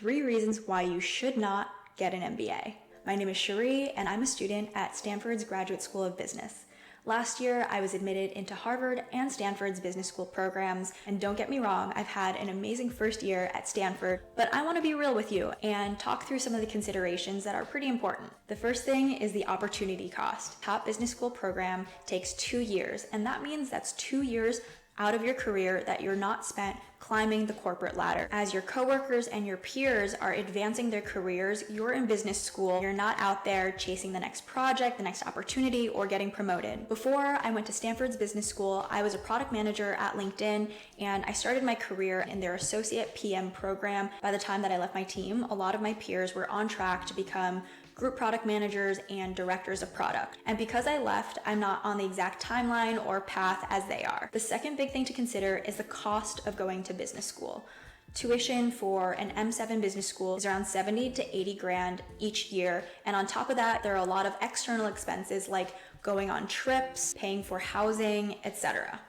3 reasons why you should not get an MBA. My name is Cherie, and I'm a student at Stanford's Graduate School of Business. Last year, I was admitted into Harvard and Stanford's business school programs, and don't get me wrong, I've had an amazing first year at Stanford, but I want to be real with you and talk through some of the considerations that are pretty important. The first thing is the opportunity cost. Top business school program takes 2 years, and that means that's 2 years out of your career that you're not spent climbing the corporate ladder. As your coworkers and your peers are advancing their careers, you're in business school. You're not out there chasing the next project, the next opportunity, or getting promoted. Before I went to Stanford's business school, I was a product manager at LinkedIn, and I started my career in their associate PM program. By the time that I left my team, a lot of my peers were on track to become group product managers and directors of product. And because I left, I'm not on the exact timeline or path as they are. The second big thing to consider is the cost of going to business school. Tuition for an M7 business school is around 70 to 80 grand each year. And on top of that, there are a lot of external expenses like going on trips, paying for housing, etc.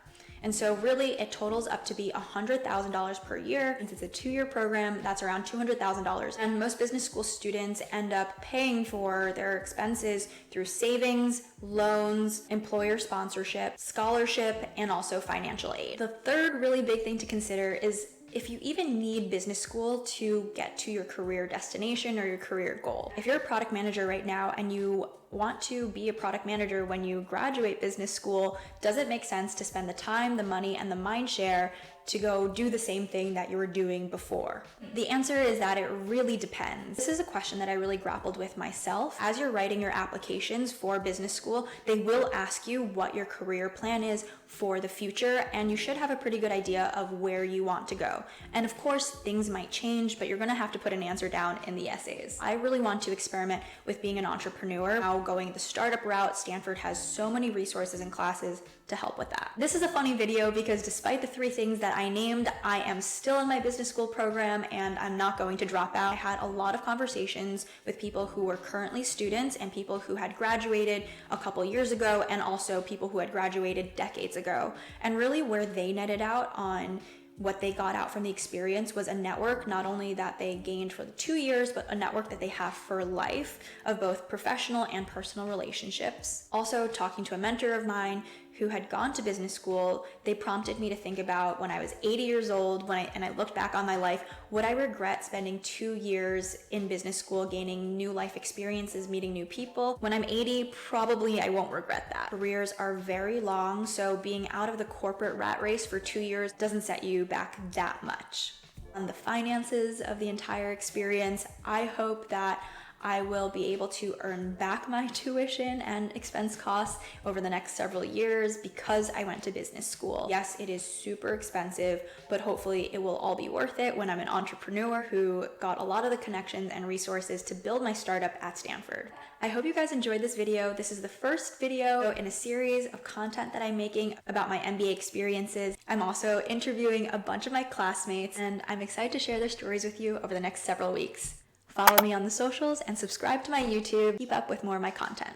And so really it totals up to be $100,000 per year. Since it's a 2-year program, that's around $200,000. And most business school students end up paying for their expenses through savings, loans, employer sponsorship, scholarship, and also financial aid. The third really big thing to consider is if you even need business school to get to your career destination or your career goal. If you're a product manager right now and you want to be a product manager when you graduate business school, does it make sense to spend the time, the money, and the mind share to go do the same thing that you were doing before? The answer is that it really depends. This is a question that I really grappled with myself. As you're writing your applications for business school, they will ask you what your career plan is for the future, and you should have a pretty good idea of where you want to go. And of course, things might change, but you're gonna have to put an answer down in the essays. I really want to experiment with being an entrepreneur. Now going the startup route, Stanford has so many resources and classes to help with that. This is a funny video because despite the 3 things that I named, I am still in my business school program and I'm not going to drop out. I had a lot of conversations with people who were currently students and people who had graduated a couple years ago and also people who had graduated decades ago. And really where they netted out on what they got out from the experience was a network, not only that they gained for the 2 years, but a network that they have for life of both professional and personal relationships. Also, talking to a mentor of mine who had gone to business school, they prompted me to think about when I was 80 years old, and I looked back on my life, would I regret spending 2 years in business school, gaining new life experiences, meeting new people? When I'm 80, probably I won't regret that. Careers are very long, so being out of the corporate rat race for 2 years doesn't set you back that much. On the finances of the entire experience, I hope that I will be able to earn back my tuition and expense costs over the next several years because I went to business school. Yes, it is super expensive, but hopefully it will all be worth it when I'm an entrepreneur who got a lot of the connections and resources to build my startup at Stanford. I hope you guys enjoyed this video. This is the first video in a series of content that I'm making about my MBA experiences. I'm also interviewing a bunch of my classmates, and I'm excited to share their stories with you over the next several weeks. Follow me on the socials and subscribe to my YouTube. Keep up with more of my content.